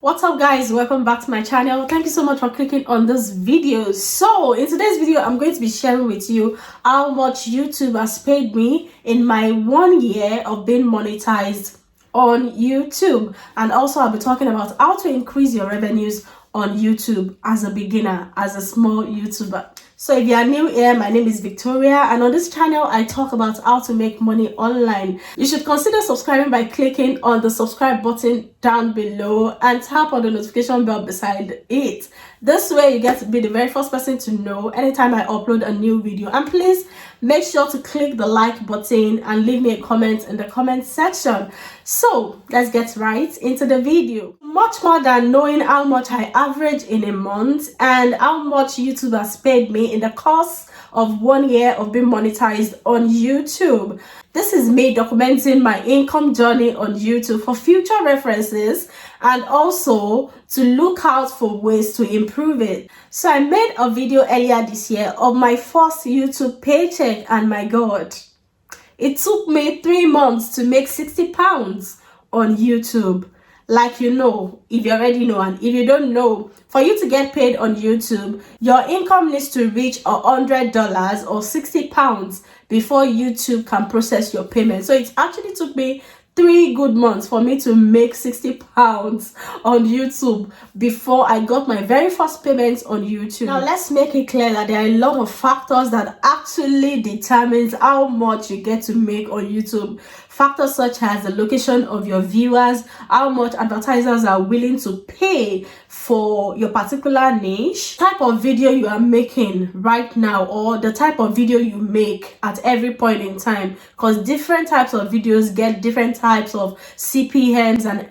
What's up guys, welcome back to my channel. Thank you so much for clicking on this video. So in today's video I'm going to be sharing with you how much YouTube has paid me in my 1 year of being monetized on YouTube, and also I'll be talking about how to increase your revenues on YouTube as a beginner, as a small YouTuber. So if you are new here, my name is Victoria, and on this channel I talk about how to make money online. You should consider subscribing by clicking on the subscribe button down below and tap on the notification bell beside it. This way you get to be the very first person to know anytime I upload a new video. And please make sure to click the like button and leave me a comment in the comment section. So let's get right into the video. Much more than knowing how much I average in a month and how much YouTube has paid me in the course of 1 year of being monetized on YouTube. This is me documenting my income journey on YouTube for future references and also to look out for ways to improve it. So I made a video earlier this year of my first YouTube paycheck, and my god, it took me 3 months to make £60 on YouTube. Like, you know, if you already know, and if you don't know, for you to get paid on YouTube, your income needs to reach $100 or £60 before YouTube can process your payment. So it actually took me 3 good months for me to make £60 on YouTube before I got my very first payments on YouTube. Now let's make it clear that there are a lot of factors that actually determines how much you get to make on YouTube. Factors such as the location of your viewers, how much advertisers are willing to pay for your particular niche, type of video you are making right now, or the type of video you make at every point in time, because different types of videos get different types of CPMs and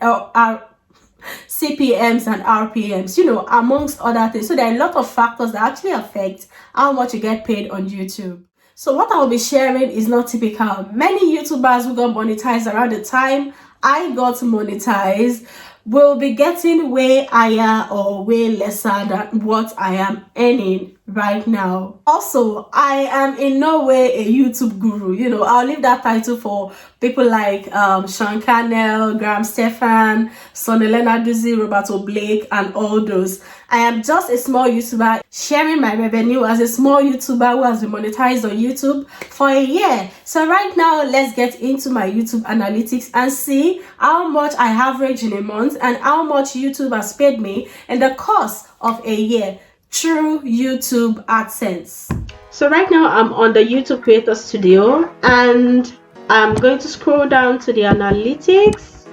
RPMs, you know, amongst other things. So there are a lot of factors that actually affect how much you get paid on YouTube. So what I will be sharing is not typical. Many YouTubers who got monetized around the time I got monetized will be getting way higher or way lesser than what I am earning right now. Also, I am in no way a YouTube guru. You know, I'll leave that title for people like Sean Cannell, Graham Stefan, Sonelena Duzi, Roberto Blake, and all those. I am just a small YouTuber sharing my revenue as a small YouTuber who has been monetized on YouTube for a year. So right now, let's get into my YouTube analytics and see how much I average in a month and how much YouTube has paid me in the course of a year through YouTube AdSense. So right now I'm on the YouTube Creator Studio and I'm going to scroll down to the analytics.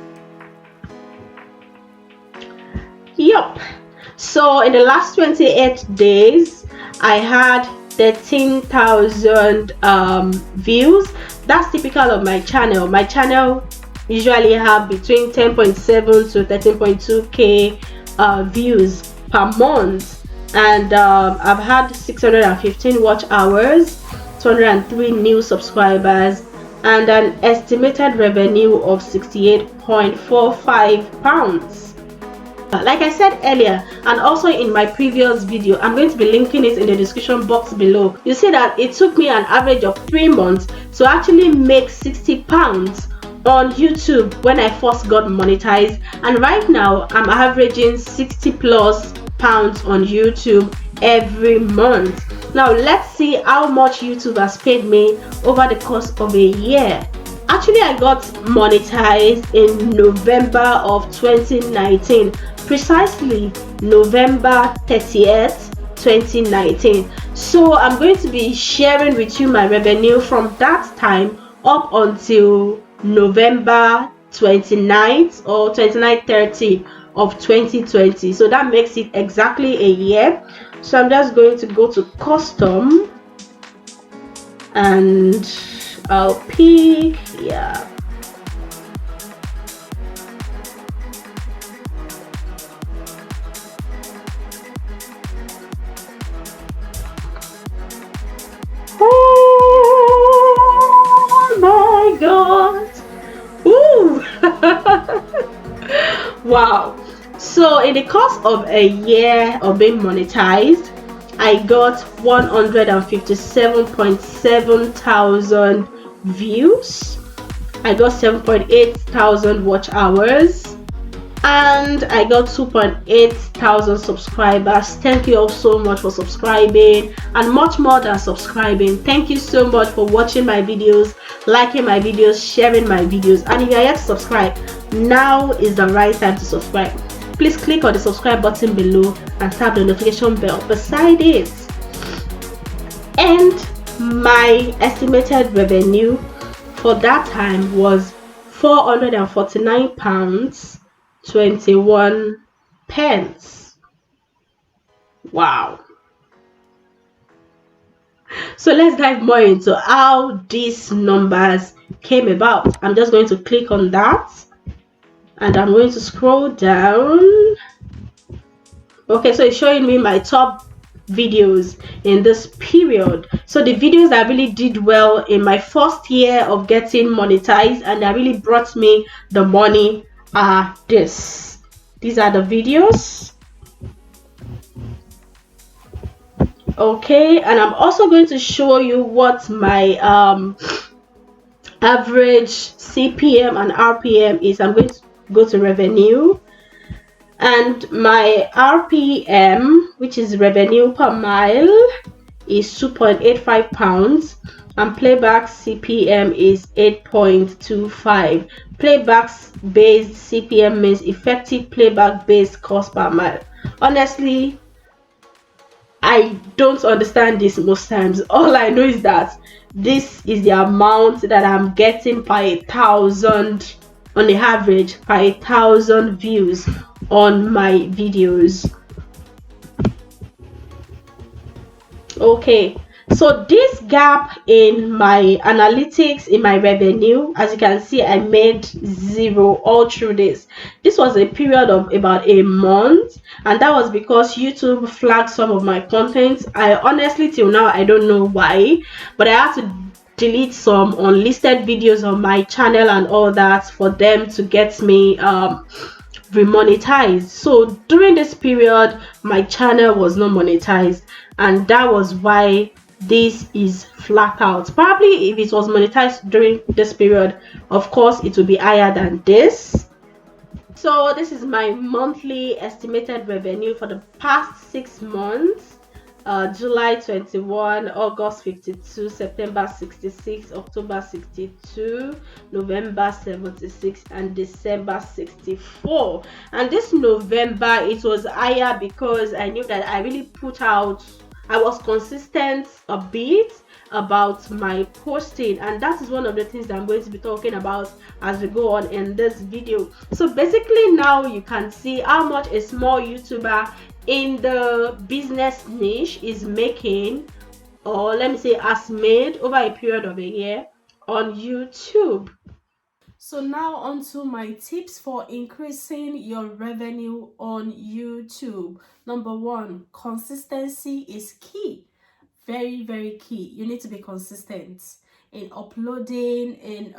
Yup. So in the last 28 days, I had 13,000 views. That's typical of my channel. My channel usually have between 10.7 to 13.2k views per month, and I've had 615 watch hours, 203 new subscribers, and an estimated revenue of £68.45. Like I said earlier, and also in my previous video, I'm going to be linking it in the description box below. You see that it took me an average of 3 months to actually make £60 on YouTube when I first got monetized, and right now I'm averaging 60 plus pounds on YouTube every month. Now let's see how much YouTube has paid me over the course of a year. Actually, I got monetized in November of 2019, precisely November 30th 2019. So I'm going to be sharing with you my revenue from that time up until November 29th or 29-30 of 2020. So that makes it exactly a year. So I'm just going to go to custom and I'll pick, yeah, oh my god, ooh. Wow. So in the course of a year of being monetized, I got 157.7 thousand views. I got 7.8 thousand watch hours, and I got 2.8 thousand subscribers. Thank you all so much for subscribing, and much more than subscribing. Thank you so much for watching my videos, liking my videos, sharing my videos. And if you are yet to subscribe, now is the right time to subscribe. Please click on the subscribe button below and tap the notification bell beside it. And my estimated revenue for that time was £449.21. Wow. So let's dive more into how these numbers came about. I'm just going to click on that and I'm going to scroll down. Okay, so it's showing me my top videos in this period. So the videos that really did well in my first year of getting monetized and that really brought me the money are these are the videos. Okay, and I'm also going to show you what my average CPM and RPM is. I'm going to go to revenue, and my RPM, which is revenue per mile, is 2.85 pounds, and playback CPM is 8.25. Playbacks based CPM means effective playback based cost per mile. Honestly, I don't understand this most times. All I know is that this is the amount that I'm getting per 1,000, on the average, per 1,000 views on my videos. Okay, so this gap in my analytics, in my revenue, as you can see, I made 0 all through this. This was a period of about a month, and that was because YouTube flagged some of my content. I honestly, till now, I don't know why, but I had to delete some unlisted videos on my channel and all that for them to get me remonetized. So during this period, my channel was not monetized, and that was why this is flat out. Probably if it was monetized during this period, of course it will be higher than this. So this is my monthly estimated revenue for the past 6 months. July 21, August 52, September 66, October 62, November 76, and December 64. And this November, it was higher because I knew that I really put out, I was consistent a bit about my posting, and that is one of the things that I'm going to be talking about as we go on in this video. So basically now you can see how much a small YouTuber in the business niche is making, or let me say has made, over a period of a year on YouTube. So now on to my tips for increasing your revenue on YouTube. Number 1, consistency is key. Very key. You need to be consistent in uploading, in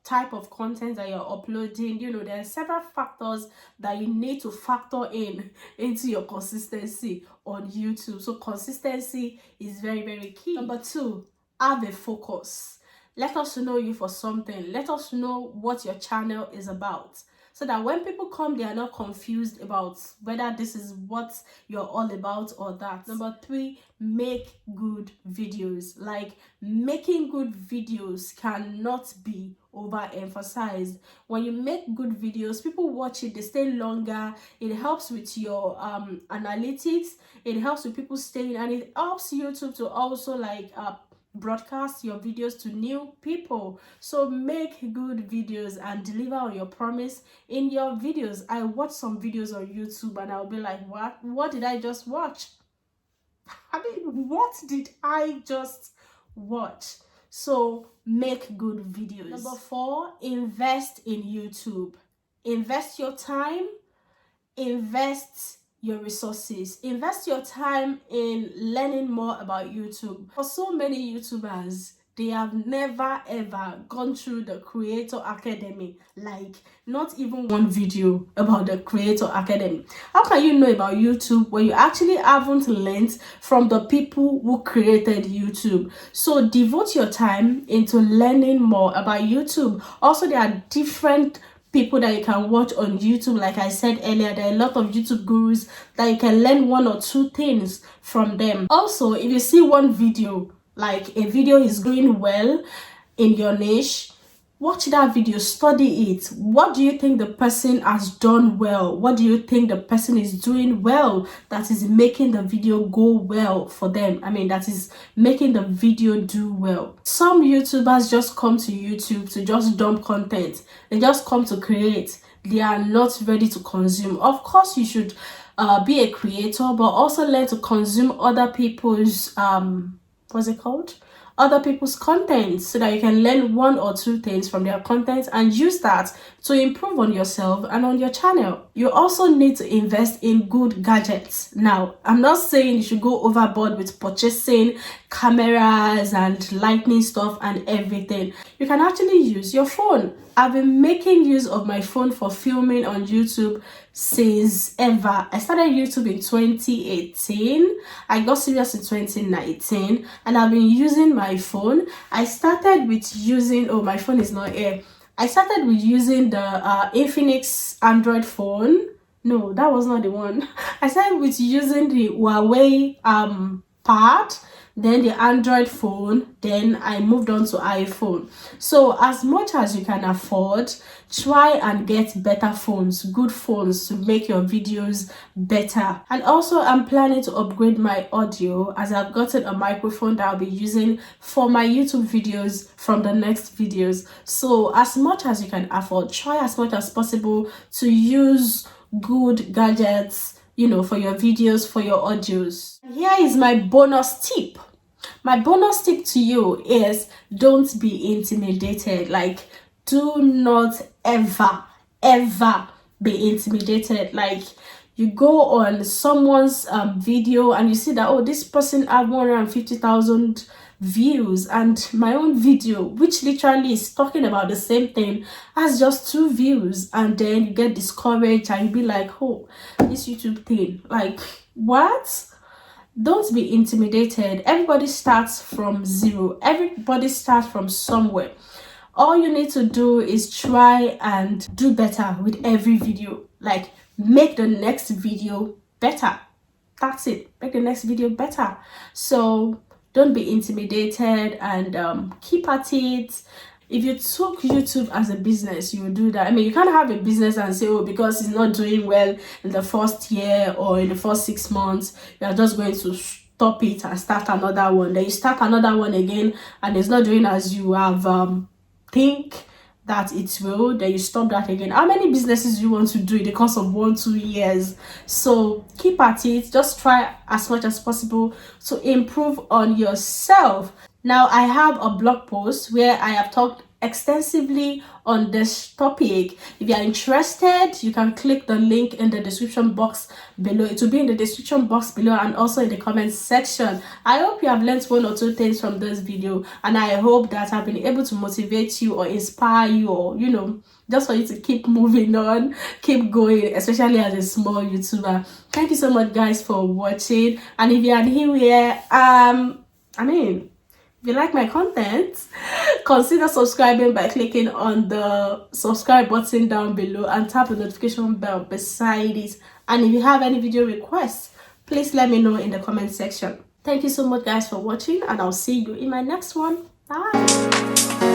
type of content that you're uploading. You know, there are several factors that you need to factor in into your consistency on YouTube. So consistency is very key. Number 2, have a focus. Let us know you for something. Let us know what your channel is about, so that when people come, they are not confused about whether this is what you're all about or that. Number 3, make good videos. Like, making good videos cannot be overemphasized. When you make good videos, people watch it, they stay longer. It helps with your analytics. It helps with people staying, and it helps YouTube to also like broadcast your videos to new people. So make good videos and deliver on your promise in your videos. I watch some videos on YouTube and I'll be like, what did I just watch? I mean, what did I just watch? So make good videos. Number 4, invest in YouTube. Invest your time, invest your resources, invest your time in learning more about YouTube. For so many YouTubers, they have never ever gone through the Creator Academy, like not even one video about the Creator Academy. How can you know about YouTube when you actually haven't learned from the people who created YouTube? So devote your time into learning more about YouTube. Also, there are different people that you can watch on YouTube. Like I said earlier, there are a lot of YouTube gurus that you can learn 1 or 2 things from them. Also, if you see one video, like a video is doing well in your niche, watch that video, study it. What do you think the person has done well? What do you think the person is doing well that is making the video go well for them? I mean, that is making the video do well. Some YouTubers just come to YouTube to just dump content. They just come to create. They are not ready to consume. Of course, you should be a creator, but also learn to consume other people's what's it called? Other people's content, so that you can learn 1 or 2 things from their content and use that to improve on yourself and on your channel. You also need to invest in good gadgets. Now, I'm not saying you should go overboard with purchasing cameras and lighting stuff and everything. You can actually use your phone. I've been making use of my phone for filming on YouTube since ever. I started YouTube in 2018. I got serious in 2019, and I've been using my phone. I started with using, oh, my phone is not here. I started with using the Infinix Android phone. No, that was not the one. I started with using the Huawei pad, then the Android phone, then I moved on to iPhone. So as much as you can afford, try and get better phones, good phones, to make your videos better. And also, I'm planning to upgrade my audio, as I've gotten a microphone that I'll be using for my YouTube videos from the next videos. So as much as you can afford, try as much as possible to use good gadgets, you know, for your videos, for your audios. Here is my bonus tip. My bonus tip to you is, don't be intimidated. Like, do not ever be intimidated. Like, you go on someone's video and you see that, oh, this person had 150,000 views, and my own video, which literally is talking about the same thing, has just 2 views, and then you get discouraged and you be like, oh, this YouTube thing, like, what? Don't be intimidated. Everybody starts from zero. Everybody starts from somewhere. All you need to do is try and do better with every video. Like, make the next video better. That's it. Make the next video better. So don't be intimidated, and keep at it. If you took YouTube as a business, you would do that. I mean, you can't have a business and say, oh, because it's not doing well in the first year or in the first 6 months, you are just going to stop it and start another one. Then you start another one again, and it's not doing as you have think that it will. Then you stop that again. How many businesses do you want to do in the course of 1-2 years? So keep at it. Just try as much as possible to improve on yourself. Now, I have a blog post where I have talked extensively on this topic. If you are interested, you can click the link in the description box below. It will be in the description box below and also in the comment section. I hope you have learned 1 or 2 things from this video, and I hope that I've been able to motivate you or inspire you, or, you know, just for you to keep moving on, keep going, especially as a small YouTuber. Thank you so much, guys, for watching. And if you are new here, if you like my content, consider subscribing by clicking on the subscribe button down below and tap the notification bell beside it. And if you have any video requests, please let me know in the comment section. Thank you so much, guys, for watching, and I'll see you in my next one. Bye.